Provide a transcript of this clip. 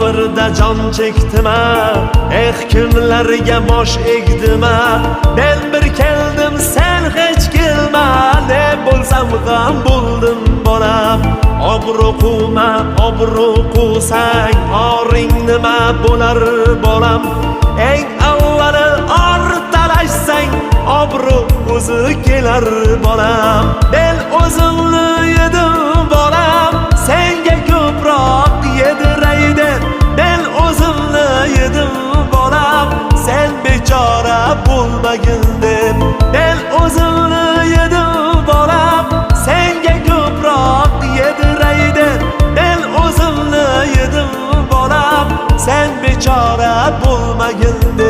sabrda jon chekdima, kimlarga bosh egdima. Men bir keldim, sen hech kelma, ne bo'lsam ham bo'ldim bolam. Obro' quvma, obro' quvsang, oring nima bo'lar bolam. Eng avvali or talashsang, obro' o'zi kelar bolam. Men o'zimni yedim bolam, senga ko'proq yediraydi. Men o'zimni yedim bolam, sen bechora bo'lmagin deb. Men o'zimni yedim bolam, senga ko'proq yediraydi. Men o'zimni yedim bolam, sen bechora bo'lmagin deb.